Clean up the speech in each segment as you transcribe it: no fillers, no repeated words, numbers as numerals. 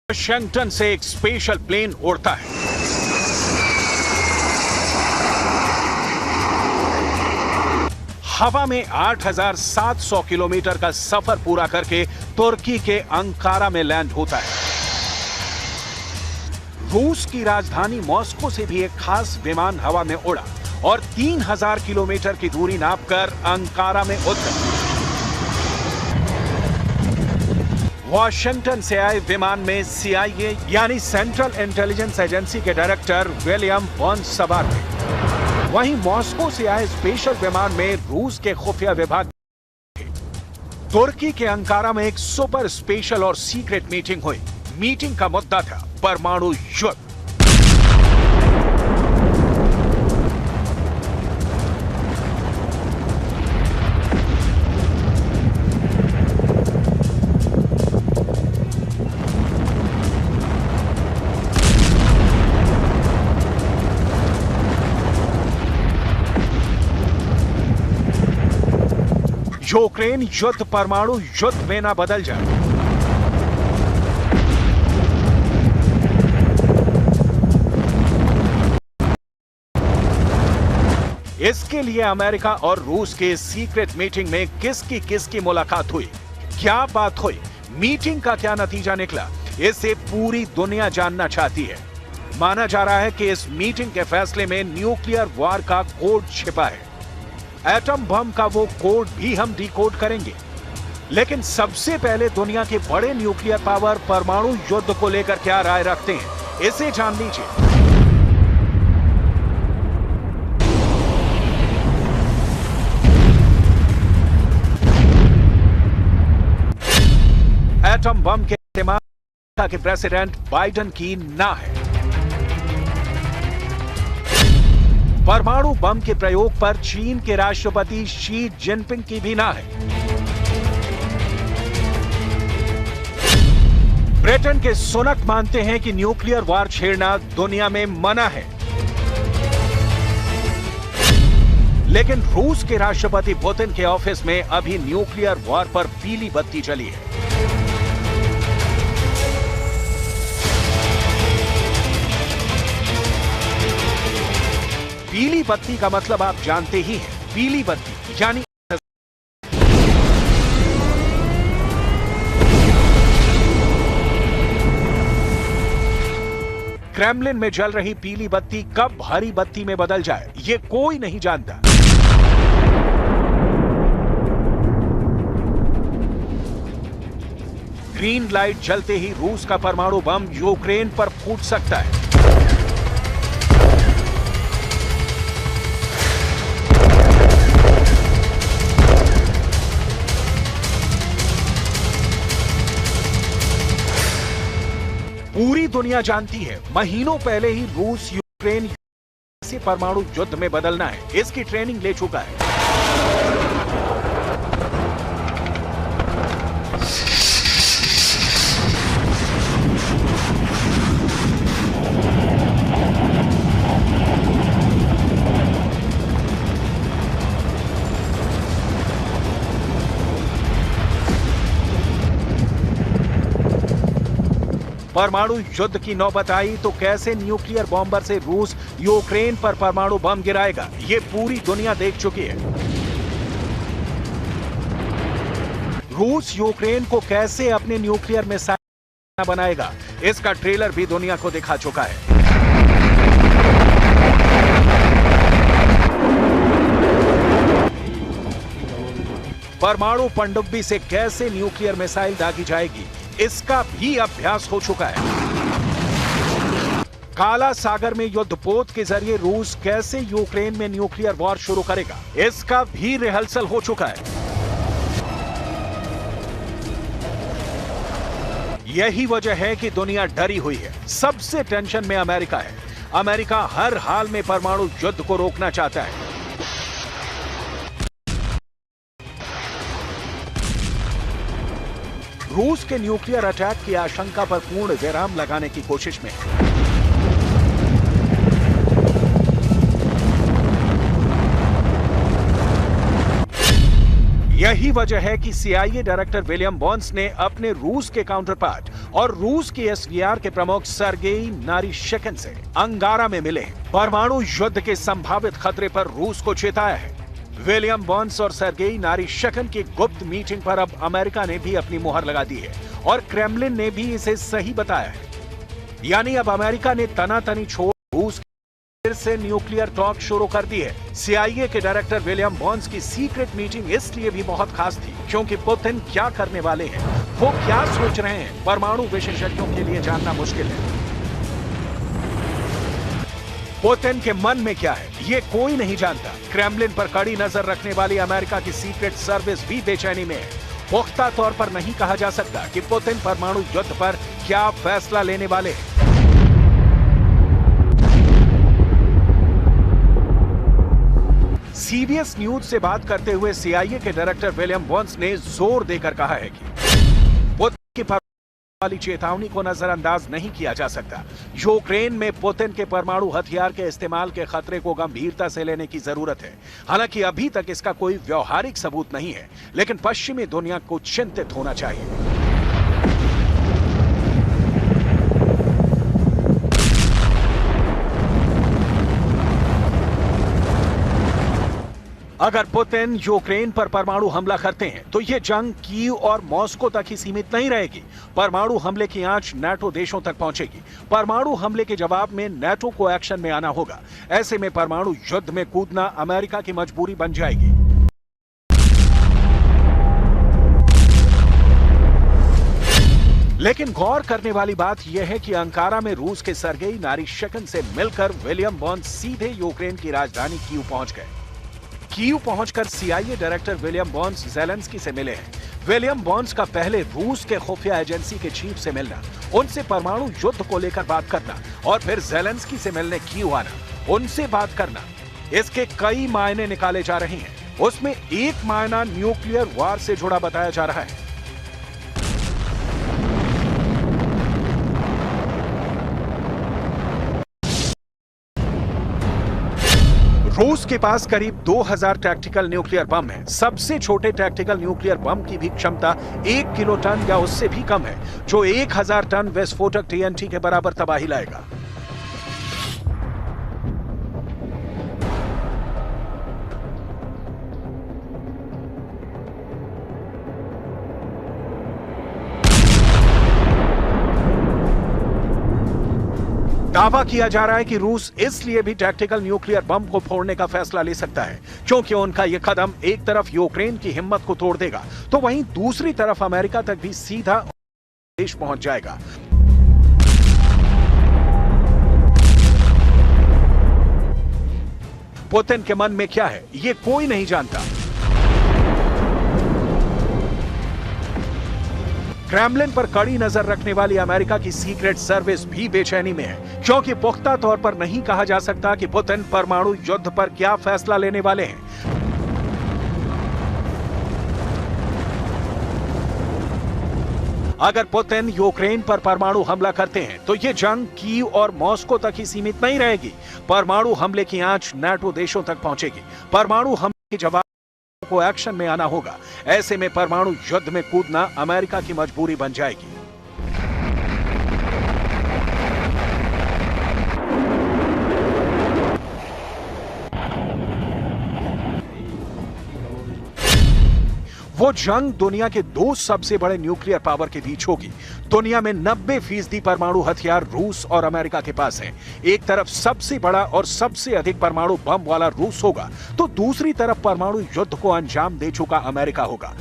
Washington से एक special plane उड़ता है। हवा में 8,700 किलोमीटर का सफर पूरा करके तुर्की के अंकारा में लैंड होता है। रूस की राजधानी मॉस्को से भी एक खास विमान हवा में उड़ा और 3,000 किलोमीटर की दूरी नापकर अंकारा में उतरा। वाशिंगटन से आए विमान में CIA यानी सेंट्रल इंटेलिजेंस एजेंसी के डायरेक्टर विलियम बर्न्स सवार थे। वहीं मॉस्को से आए स्पेशल विमान में रूस के खुफिया विभाग थे। तुर्की के अंकारा में एक सुपर स्पेशल और सीक्रेट मीटिंग हुई। मीटिंग का मुद्दा था परमाणु युद्ध। यूक्रेन युद्ध परमाणु युद्ध में ना बदल जाए, इसके लिए अमेरिका और रूस के सीक्रेट मीटिंग में किसकी मुलाकात हुई, क्या बात हुई, मीटिंग का क्या नतीजा निकला, इसे पूरी दुनिया जानना चाहती है। माना जा रहा है कि इस मीटिंग के फैसले में न्यूक्लियर वॉर का कोड छिपा है। एटम बम का वो कोड भी हम डिकोड करेंगे। लेकिन सबसे पहले दुनिया के बड़े न्यूक्लियर पावर परमाणु युद्ध को लेकर क्या राय रखते हैं, इसे जान लीजिए। एटम बम के इस्तेमाल के प्रेसिडेंट बाइडेन की ना है। परमाणु बम के प्रयोग पर चीन के राष्ट्रपति शी जिनपिंग की भी ना है। ब्रिटेन के सुनक मानते हैं कि न्यूक्लियर वार छेड़ना दुनिया में मना है। लेकिन रूस के राष्ट्रपति पुतिन के ऑफिस में अभी न्यूक्लियर वार पर पीली बत्ती जली है। पीली बत्ती का मतलब आप जानते ही हैं। पीली बत्ती यानी क्रेमलिन में जल रही पीली बत्ती कब हरी बत्ती में बदल जाए, ये कोई नहीं जानता। ग्रीन लाइट जलते ही रूस का परमाणु बम यूक्रेन पर फूट सकता है। पूरी दुनिया जानती है, महीनों पहले ही रूस यूक्रेन से परमाणु युद्ध में बदलना है, इसकी ट्रेनिंग ले चुका है। परमाणु युद्ध की नौबत आई तो कैसे न्यूक्लियर बॉम्बर से रूस यूक्रेन पर परमाणु बम गिराएगा, ये पूरी दुनिया देख चुकी है। रूस यूक्रेन को कैसे अपने न्यूक्लियर मिसाइल बनाएगा, इसका ट्रेलर भी दुनिया को दिखा चुका है। परमाणु पनडुब्बी से कैसे न्यूक्लियर मिसाइल दागी जाएगी, इसका भी अभ्यास हो चुका है। काला सागर में युद्धपोत के जरिए रूस कैसे यूक्रेन में न्यूक्लियर वॉर शुरू करेगा, इसका भी रिहर्सल हो चुका है। यही वजह है कि दुनिया डरी हुई है। सबसे टेंशन में अमेरिका है। अमेरिका हर हाल में परमाणु युद्ध को रोकना चाहता है। रूस के न्यूक्लियर अटैक की आशंका पर पूर्ण विराम लगाने की कोशिश में यही वजह है कि CIA डायरेक्टर विलियम बर्न्स ने अपने रूस के काउंटर पार्ट और रूस के एसवीआर के प्रमुख सर्गेई नारिशकिन से अंकारा में मिले। परमाणु युद्ध के संभावित खतरे पर रूस को चेताया है। विलियम बर्न्स और सर्गेई नारिशकिन की गुप्त मीटिंग पर अब अमेरिका ने भी अपनी मुहर लगा दी है और क्रेमलिन ने भी इसे सही बताया है। यानी अब अमेरिका ने तनातनी छोड़ रूस फिर से न्यूक्लियर टॉक शुरू कर दी है। सीआईए के डायरेक्टर विलियम बर्न्स की सीक्रेट मीटिंग इसलिए भी बहुत खास थी क्योंकि पुतिन क्या करने वाले हैं, वो क्या सोच रहे हैं, परमाणु विशेषज्ञों के लिए जानना मुश्किल है। पुतिन के मन में क्या है ये कोई नहीं जानता। क्रेमलिन पर कड़ी नजर रखने वाली अमेरिका की सीक्रेट सर्विस भी बेचैनी में है। पुख्ता तौर पर नहीं कहा जा सकता कि पुतिन परमाणु युद्ध पर क्या फैसला लेने वाले हैं। सीबीएस न्यूज से बात करते हुए सीआईए के डायरेक्टर विलियम बर्न्स ने जोर देकर कहा है कि पुतिन की वाली चेतावनी को नजरअंदाज नहीं किया जा सकता। यूक्रेन में पुतिन के परमाणु हथियार के इस्तेमाल के खतरे को गंभीरता से लेने की जरूरत है। हालांकि अभी तक इसका कोई व्यावहारिक सबूत नहीं है, लेकिन पश्चिमी दुनिया को चिंतित होना चाहिए। अगर पुतिन यूक्रेन पर परमाणु हमला करते हैं तो यह जंग कीव और मॉस्को तक ही सीमित नहीं रहेगी। परमाणु हमले की आंच नाटो देशों तक पहुंचेगी। परमाणु हमले के जवाब में नाटो को एक्शन में आना होगा। ऐसे में परमाणु युद्ध में कूदना अमेरिका की मजबूरी बन जाएगी। लेकिन गौर करने वाली बात यह है कि अंकारा में रूस के सर्गेई नारिशकिन से मिलकर विलियम बर्न्स सीधे यूक्रेन की राजधानी कीव पहुंच गए। कीव पहुंचकर CIA director William Burns Zelensky से मिले हैं। विलियम बर्न्स का पहले रूस के खुफिया एजेंसी के चीफ से मिलना, उनसे परमाणु युद्ध को लेकर बात करना और फिर ज़ेलेंस्की से मिलने कीव आना, उनसे बात करना, इसके कई मायने निकाले जा रहे हैं। उसमें एक मायना न्यूक्लियर वार से जुड़ा बताया जा रहा है। रूस के पास करीब 2000 टैक्टिकल न्यूक्लियर बम है। सबसे छोटे टैक्टिकल न्यूक्लियर बम की भी क्षमता 1 किलो टन या उससे भी कम है, जो 1000 टन विस्फोटक टीएनटी के बराबर तबाही लाएगा। दावा किया जा रहा है कि रूस इसलिए भी टैक्टिकल न्यूक्लियर बम को फोड़ने का फैसला ले सकता है क्योंकि उनका यह कदम एक तरफ यूक्रेन की हिम्मत को तोड़ देगा तो वहीं दूसरी तरफ अमेरिका तक भी सीधा देश पहुंच जाएगा। पुतिन के मन में क्या है यह कोई नहीं जानता। क्रेमलिन पर कड़ी नजर रखने वाली अमेरिका की सीक्रेट सर्विस भी बेचैनी में है क्योंकि पुख्ता तौर पर नहीं कहा जा सकता कि पुतिन परमाणु युद्ध पर क्या फैसला लेने वाले हैं। अगर पुतिन यूक्रेन पर परमाणु हमला करते हैं तो यह जंग कीव और मॉस्को तक ही सीमित नहीं रहेगी। परमाणु हमले की आंच नाटो देशों तक पहुंचेगी। परमाणु हमले के जवाब को एक्शन में आना होगा। ऐसे में परमाणु युद्ध में कूदना अमेरिका की मजबूरी बन जाएगी। वो जंग दुनिया के दो सबसे बड़े न्यूक्लियर पावर के बीच होगी। दुनिया में 90% परमाणु हथियार रूस और अमेरिका के पास हैं। एक तरफ सबसे बड़ा और सबसे अधिक परमाणु बम वाला रूस होगा तो दूसरी तरफ परमाणु युद्ध को अंजाम दे चुका अमेरिका होगा।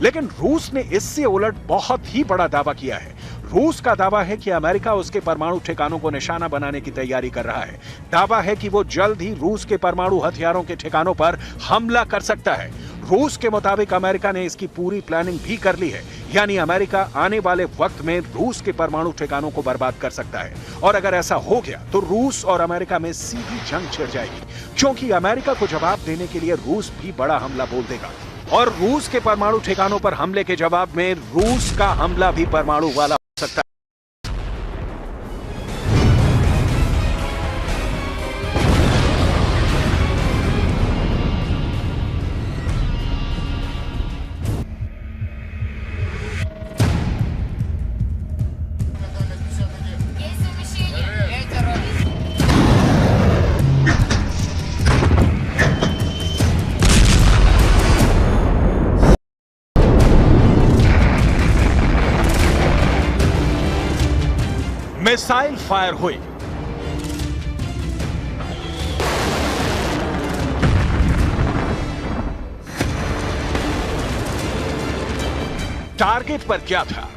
लेकिन रूस ने इससे उलट बहुत ही बड़ा दावा किया है। रूस का दावा है कि अमेरिका उसके परमाणु ठिकानों को निशाना बनाने की तैयारी कर रहा है। दावा है कि वो जल्द ही रूस के परमाणु हथियारों के ठिकानों पर हमला कर सकता है। रूस के मुताबिक अमेरिका ने इसकी पूरी प्लानिंग भी कर ली है, यानी अमेरिका आने वाले वक्त में रूस के परमाणु ठिकानों को बर्बाद कर सकता है। और अगर ऐसा हो गया तो रूस और अमेरिका में सीधी जंग छिड़ जाएगी, क्योंकि अमेरिका को जवाब देने के लिए रूस भी बड़ा हमला बोल देगा और रूस के परमाणु ठिकानों पर हमले के जवाब में रूस का हमला भी परमाणु वाला हो सकता है। मिसाइल फायर हुई। टारगेट पर क्या था?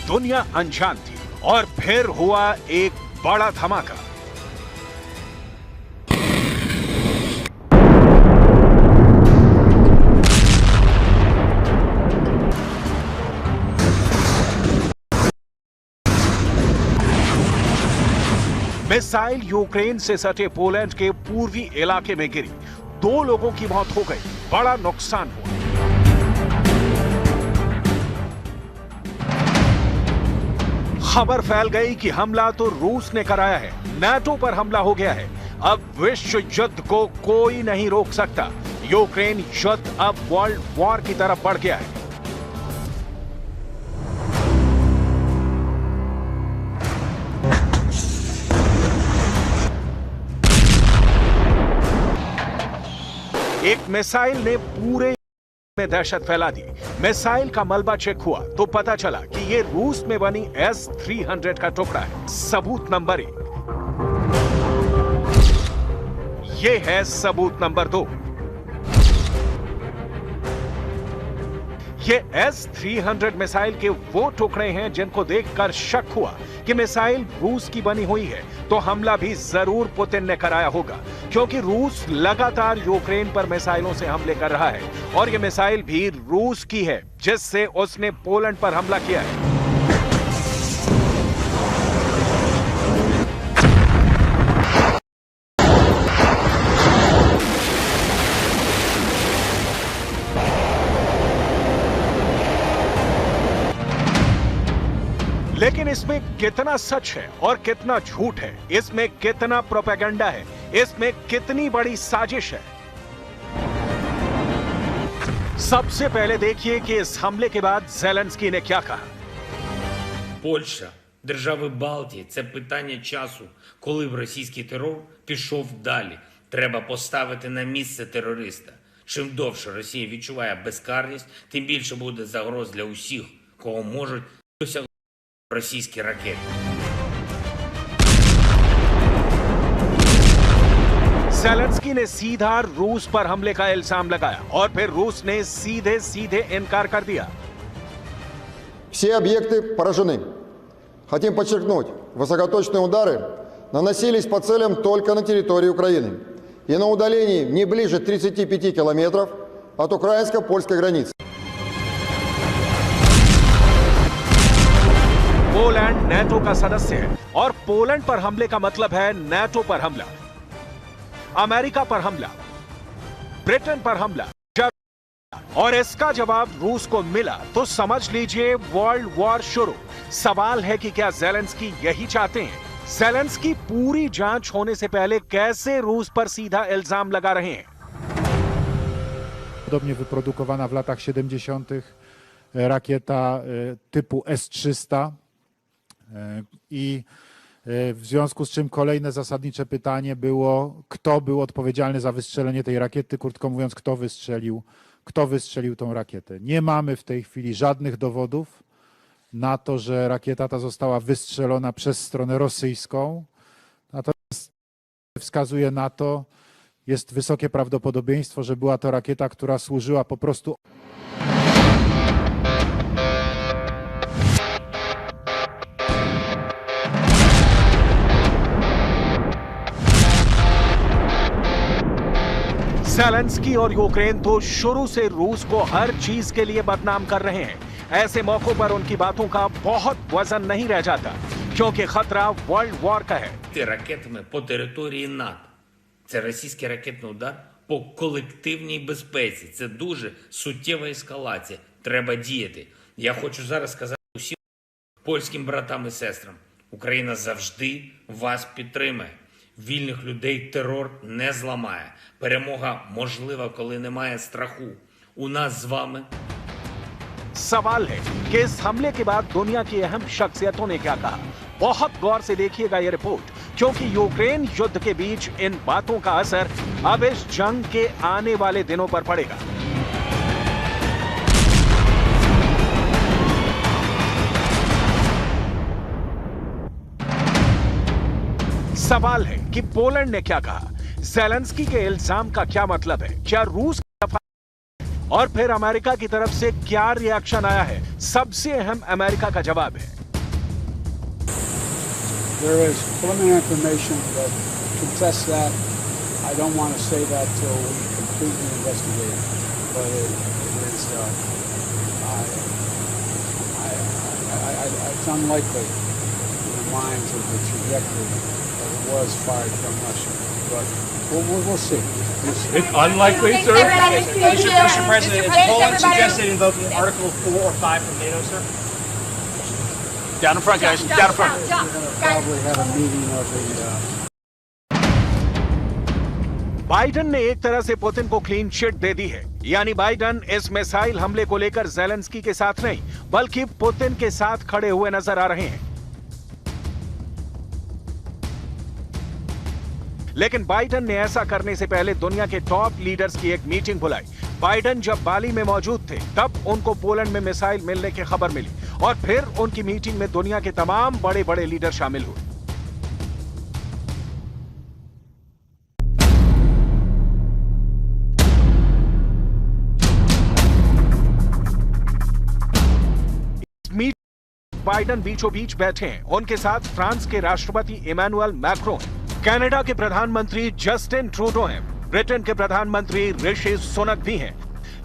दुनिया अनजान थी और फिर हुआ एक बड़ा धमाका। मिसाइल यूक्रेन से सटे पोलैंड के पूर्वी इलाके में गिरी। 2 लोगों की मौत हो गई, बड़ा नुकसान हुआ। खबर फैल गई कि हमला तो रूस ने कराया है, नाटो पर हमला हो गया है। अब विश्व युद्ध को कोई नहीं रोक सकता। यूक्रेन युद्ध अब वर्ल्ड वॉर की तरफ बढ़ गया है। एक मिसाइल ने पूरे में दहशत फैला दी। मिसाइल का मलबा चेक हुआ तो पता चला कि यह रूस में बनी S-300 का टुकड़ा है। सबूत नंबर 1। यह है सबूत नंबर 2। ये S-300 मिसाइल के वो टुकड़े हैं जिनको देखकर शक हुआ कि मिसाइल रूस की बनी हुई है, तो हमला भी जरूर पुतिन ने कराया होगा, क्योंकि रूस लगातार यूक्रेन पर मिसाइलों से हमले कर रहा है और ये मिसाइल भी रूस की है जिससे उसने पोलैंड पर हमला किया है। लेकिन इसमें कितना सच है और कितना झूठ है, इसमें कितना प्रोपेगेंडा है, इसमें कितनी बड़ी साजिश है। सबसे पहले देखिए कि इस हमले के बाद ज़ेलेंस्की ने क्या कहा। Польща, держави Балтії – це питання часу, коли б російський терор пішов далі. Треба поставити на місце терориста. Чим довше Росія відчуває безкарність, тим більше буде загроз для усіх, кого можуть досягнути російські ракети. ज़ेलेंस्की ने सीधा रूस पर हमले का इल्जाम लगाया और फिर रूस ने सीधे इनकार कर दिया। Все объекты поражены. Хотим подчеркнуть, высокоточные удары наносились по целям только на территории Украины и на удалении не ближе 35 километров от украинско-польской границы. पोलैंड नाटो का सदस्य है और पोलैंड पर हमले का मतलब है नाटो पर हमला, अमेरिका पर हमला, ब्रिटेन पर हमला। और इसका जवाब रूस को मिला तो समझ लीजिए वर्ल्ड वॉर शुरू। सवाल है कि क्या ज़ेलेंस्की यही चाहते हैं? ज़ेलेंस्की पूरी जांच होने से पहले कैसे रूस पर सीधा इल्जाम लगा रहे हैं? Podobnie wyprodukowana w latach 70. rakieta typu S-300 i w związku z czym kolejne zasadnicze pytanie było, kto był odpowiedzialny za wystrzelenie tej rakiety, krótko mówiąc, kto wystrzelił tą rakietę. Nie mamy w tej chwili żadnych dowodów na to, że rakieta ta została wystrzelona przez stronę rosyjską, natomiast wskazuje na to, jest wysokie prawdopodobieństwo, że była to rakieta, która służyła po prostu Zelensky और Ukraine तो शुरू से रूस को हर चीज के लिए बदनाम कर रहे हैं। ऐसे मौकों पर उनकी बातों का बहुत वजन नहीं रह जाता, क्योंकि खतरा वर्ल्ड वॉर का है। Ракетами по території НАТО. Це російський ракетний удар по колективній безпеці. Це дуже суттєва ескалація. Треба діяти. Я хочу зараз сказати усім польським братам і сестрам. Україна завжди вас підтримає. Вільних людей терор не зламає. Перемога можлива, коли немає страху. У нас з вами सवाल है कि इस हमले के बाद दुनिया की अहम शख्सियतों ने क्या कहा। बहुत गौर से देखिएगा ये रिपोर्ट, क्योंकि यूक्रेन युद्ध के बीच इन बातों का असर अब इस जंग के आने वाले दिनों पर पड़ेगा। सवाल है कि पोलैंड ने क्या कहा, ज़ेलेंस्की के इल्जाम का क्या मतलब है, क्या रूस और फिर अमेरिका की तरफ से क्या रिएक्शन आया है। सबसे अहम अमेरिका का जवाब है। There is preliminary information that contests that. I don't want to say that till we completely investigate, but it is it's unlikely in the minds of the trajectory that it was fired from Russia, but we'll see. It's unlikely, sir. Mr. President, has Poland suggested invoking Article 4 or 5 from NATO, sir? Down in front, guys. Down in front. We'll probably have a meeting of the Biden ने एक तरह से Putin को clean chit दे दी है, यानी Biden इस missile हमले को लेकर ज़ेलेंस्की के साथ नहीं बल्कि पुतिन के साथ खड़े हुए नजर आ रहे हैं। लेकिन बाइडन ने ऐसा करने से पहले दुनिया के टॉप लीडर्स की एक मीटिंग बुलाई। बाइडन जब बाली में मौजूद थे तब उनको पोलैंड में मिसाइल मिलने की खबर मिली और फिर उनकी मीटिंग में दुनिया के तमाम बड़े बड़े लीडर शामिल हुए। बाइडन बीचों बीच बैठे हैं, उनके साथ फ्रांस के राष्ट्रपति इमैनुअल मैक्रोन, कनाडा के प्रधानमंत्री जस्टिन ट्रूडो हैं, ब्रिटेन के प्रधानमंत्री ऋषि सुनक भी हैं,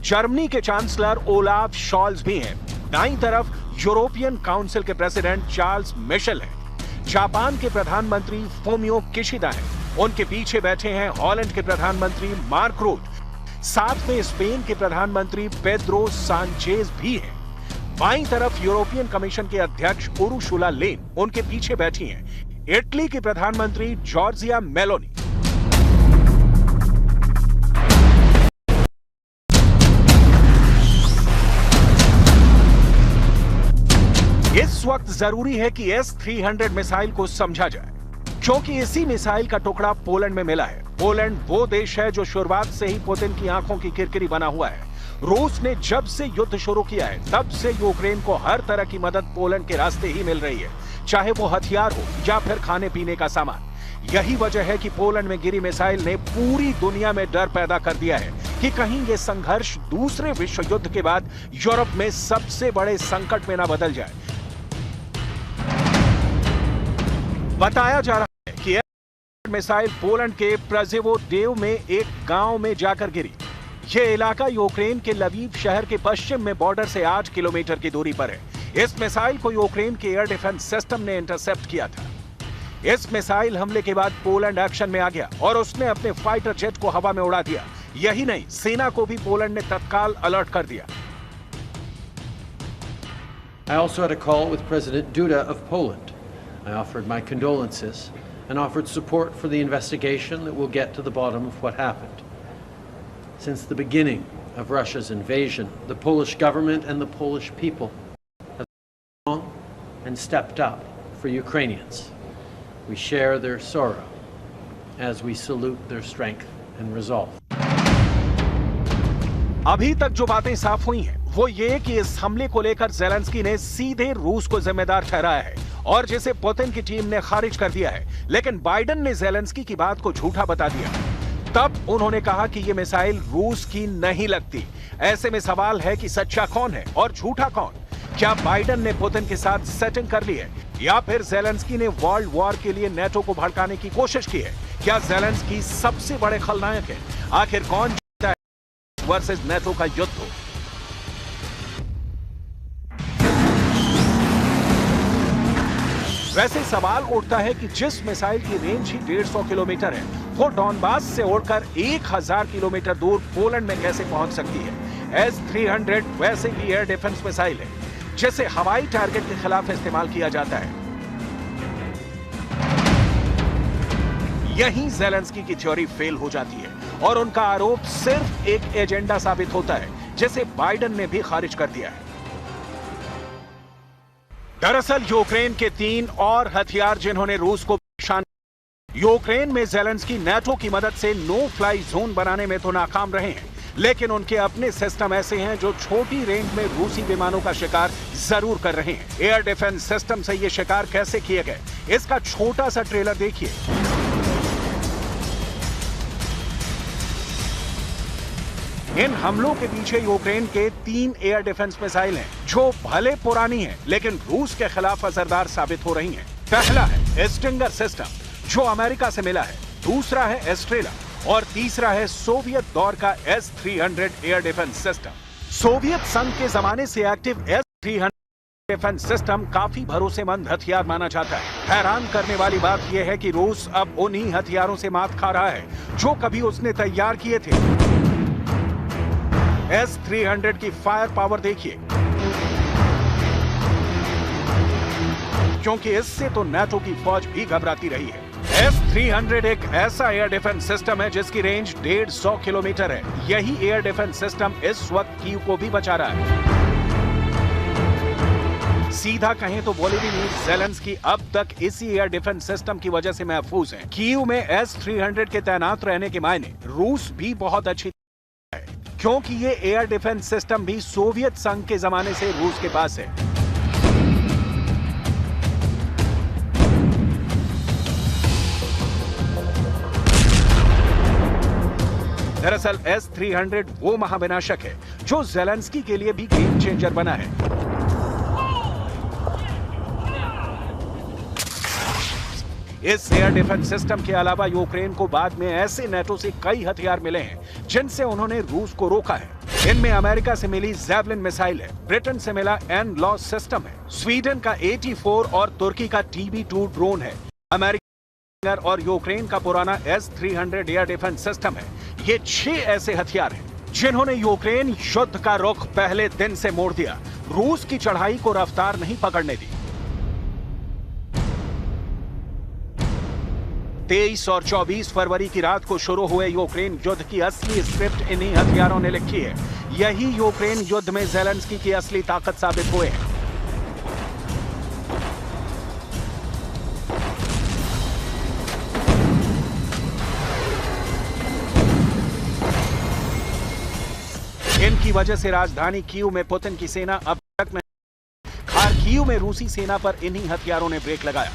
जर्मनी के चांसलर ओलाफ शॉल्ज भी हैं, दाईं तरफ यूरोपियन काउंसिल के प्रेसिडेंट चार्ल्स मिशेल हैं, जापान के प्रधानमंत्री फूमियो किशिदा हैं, उनके पीछे बैठे हैं हॉलैंड के प्रधानमंत्री मार्क रूट, साथ में स्पेन के प्रधानमंत्री पेड्रो सांचेज भी हैं। बाईं तरफ यूरोपियन कमीशन के अध्यक्ष उर्सुला लेन उनके पीछे बैठी हैं, इटली की प्रधानमंत्री जॉर्जिया मेलोनी। इस वक्त जरूरी है कि S-300 मिसाइल को समझा जाए, क्योंकि इसी मिसाइल का टुकड़ा पोलैंड में मिला है। पोलैंड वो देश है जो शुरुआत से ही पुतिन की आंखों की किरकिरी बना हुआ है। रूस ने जब से युद्ध शुरू किया है तब से यूक्रेन को हर तरह की मदद पोलैंड के रास्ते ही मिल रही है, चाहे वो हथियार हो या फिर खाने पीने का सामान। यही वजह है कि पोलैंड में गिरी मिसाइल ने पूरी दुनिया में डर पैदा कर दिया है कि कहीं ये संघर्ष दूसरे विश्व युद्ध के बाद यूरोप में सबसे बड़े संकट में ना बदल जाए। बताया जा रहा है कि मिसाइल पोलैंड के प्रेज़िवोडेव में एक गांव में जाकर गिरी। यह इलाका यूक्रेन के लवीव शहर के पश्चिम में बॉर्डर से 8 किलोमीटर की दूरी पर है। इस मिसाइल को यूक्रेन के एयर डिफेंस सिस्टम ने इंटरसेप्ट किया था। इस मिसाइल हमले के बाद पोलैंड एक्शन में आ गया और उसने अपने फाइटर जेट को हवा में उड़ा दिया। यही नहीं, सेना को भी पोलैंड ने तत्काल अलर्ट कर दिया। I also had a call with President Duda of Poland. I offered my condolences and offered support for the investigation that will get to the bottom of what happened. Since the beginning of Russia's invasion, the Polish government and the Polish people have strong and stepped up for Ukrainians. We share their sorrow as we salute their strength and resolve. अभी तक जो बातें साफ हुई हैं वो ये कि इस हमले को लेकर ज़ेलेंस्की ने सीधे रूस को जिम्मेदार ठहराया है और जिसे पुतिन की टीम ने खारिज कर दिया है। लेकिन बाइडन ने ज़ेलेंस्की की बात को झूठा बता दिया। तब उन्होंने कहा कि ये मिसाइल रूस की नहीं लगती। ऐसे में सवाल है कि सच्चा कौन है और झूठा कौन? क्या बाइडन ने पुतिन के साथ सेटिंग कर ली है या फिर ज़ेलेंस्की ने वर्ल्ड वॉर के लिए नेटो को भड़काने की कोशिश की है? क्या ज़ेलेंस्की सबसे बड़े खलनायक है? आखिर कौन जीता है वर्सेस नेटो का युद्ध? वैसे सवाल उठता है कि जिस मिसाइल की रेंज ही 150 किलोमीटर है वो डॉनबास से उड़कर 1000 किलोमीटर दूर पोलैंड में कैसे पहुंच सकती है? S-300 वैसे भी एयर डिफेंस मिसाइल है जिसे हवाई टारगेट के खिलाफ इस्तेमाल किया जाता है। यहीं ज़ेलेंस्की की थ्योरी फेल हो जाती है और उनका आरोप सिर्फ एक एजेंडा साबित होता है जिसे बाइडन ने भी खारिज कर दिया है। दरअसल यूक्रेन के 3 और हथियार जिन्होंने रूस को परेशान, यूक्रेन में ज़ेलेंस्की नेटो की मदद से नो फ्लाई जोन बनाने में तो नाकाम रहे हैं, लेकिन उनके अपने सिस्टम ऐसे हैं जो छोटी रेंज में रूसी विमानों का शिकार जरूर कर रहे हैं। एयर डिफेंस सिस्टम से ये शिकार कैसे किए गए, इसका छोटा सा ट्रेलर देखिए। इन हमलों के पीछे यूक्रेन के 3 एयर डिफेंस मिसाइल हैं, जो भले पुरानी हैं, लेकिन रूस के खिलाफ असरदार साबित हो रही हैं। पहला है स्टिंगर सिस्टम, जो अमेरिका से मिला है। दूसरा है एस्ट्रेला और तीसरा है सोवियत दौर का S-300 air defence system. Soviet संघ के जमाने से एक्टिव S-300 डिफेंस सिस्टम काफी भरोसेमंद हथियार माना जाता है। हैरान करने वाली बात यह है कि रूस अब उन्हीं हथियारों से मात खा रहा है जो कभी उसने तैयार किए थे। S-300 की फायर पावर देखिए, क्योंकि इससे तो नाटो की फौज भी घबराती रही है। S-300 एक ऐसा एयर डिफेंस सिस्टम है जिसकी रेंज 150 किलोमीटर है। यही एयर डिफेंस सिस्टम इस वक्त कीव को भी बचा रहा है। सीधा कहें तो वोलोदिमीर ज़ेलेंस्की अब तक इसी एयर डिफेंस सिस्टम की वजह से महफूज हैं। कीव में S-300 के तैनात रहने के मायने रूस भी बहुत अच्छी है, क्योंकि ये एयर डिफेंस सिस्टम भी सोवियत संघ के जमाने से रूस के पास है। दरअसल S-300 वो महाविनाशक है जो ज़ेलेंस्की के लिए भी गेम चेंजर बना है। इस एयर डिफेंस सिस्टम के अलावा यूक्रेन को बाद में ऐसे नेटो से कई हथियार मिले हैं जिनसे उन्होंने रूस को रोका है। इनमें अमेरिका से मिली ज़ैवलिन मिसाइल है, ब्रिटेन से मिला एन-लॉस सिस्टम है, स्वीडन का AT-4 और तुर्की का TB2 ड्रोन है। अमेरिका और यूक्रेन का पुराना S-300 एयर डिफेंस सिस्टम है। ये 6 ऐसे हथियार हैं जिन्होंने यूक्रेन युद्ध का रुख पहले दिन से मोड़ दिया, रूस की चढ़ाई को रफ्तार नहीं पकड़ने दी। 23 और 24 फरवरी की रात को शुरू हुए यूक्रेन युद्ध की असली स्क्रिप्ट इन्हीं हथियारों ने लिखी है। यही यूक्रेन युद्ध में ज़ेलेंस्की की असली ताकत साबित हुए हैं। इनकी वजह से राजधानी कीव में पुतिन की सेना अब तक नहीं। खार्किव में रूसी सेना पर इन्हीं हथियारों ने ब्रेक लगाया।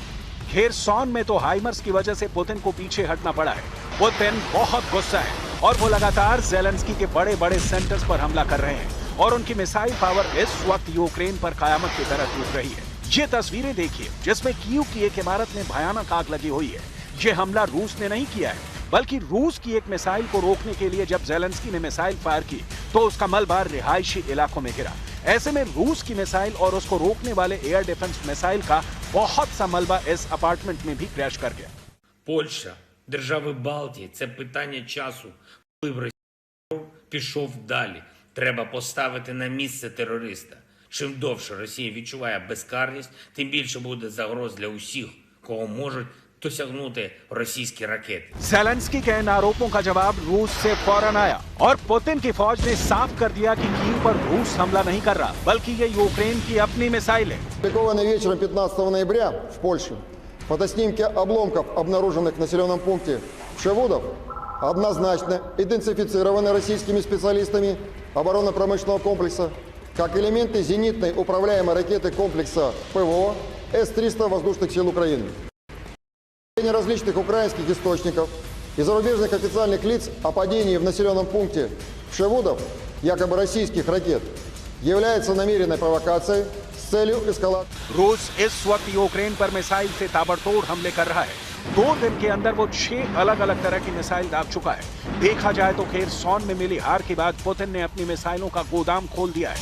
खेरसॉन में तो हाइमर्स की वजह से पुतिन को पीछे हटना पड़ा है। पुतिन बहुत गुस्सा है और वो लगातार ज़ेलेंस्की के बड़े बड़े सेंटर्स पर हमला कर रहे हैं और उनकी मिसाइल पावर इस वक्त यूक्रेन पर कयामत की तरह टूट रही है। ये तस्वीरें देखिए जिसमें कीव की एक इमारत में भयानक आग लगी हुई है। ये हमला रूस ने नहीं किया है, बल्कि रूस की एक मिसाइल को रोकने के लिए जब ज़ेलेंस्की ने मिसाइल फायर की तो उसका मलबा रिहायशी इलाकों में गिरा। ऐसे में रूस की मिसाइल और उसको रोकने वाले एयर डिफेंस मिसाइल का बहुत सा मलबा इस अपार्टमेंट में भी क्रैश कर गया। Польща, держави Балтії – це питання часу, коли в Росії пішов далі. Треба поставити на місце терориста. Чим довше Росія відчуває безкарність, тим більше буде загроз для усіх, кого можуть досягнути російські ракети. ज़ेलेंस्की के इन आरोपों का जवाब रूस से फौरन आया और पुतिन की फौज ने साफ कर दिया कि कीव पर रूस हमला नहीं कर रहा, बल्कि ये यूक्रेन की अपनी मिसाइल है। Опубликованные вечером 15 ноября в Польше фотоснимки обломков, обнаруженных в населенном пункте Пшевудов, однозначно идентифицированы российскими специалистами оборонно-промышленного комплекса как элементы зенитной управляемой ракеты комплекса ПВО С-300 воздушных сил Украины. Различных украинских источников и зарубежных официальных лиц о падении в населенном пункте Пшевудов якобы российских ракет является намеренной провокацией с целью эскалации. रूस इस वक्त यूक्रेन पर मिसाइल से ताबड़तोड़ हमले कर रहा है। 2 दिन के अंदर वो 6 अलग अलग तरह की मिसाइल दाग चुका है। देखा जाए तो खेरसॉन में मिली हार के बाद पुतिन ने अपनी मिसाइलों का गोदाम खोल दिया है।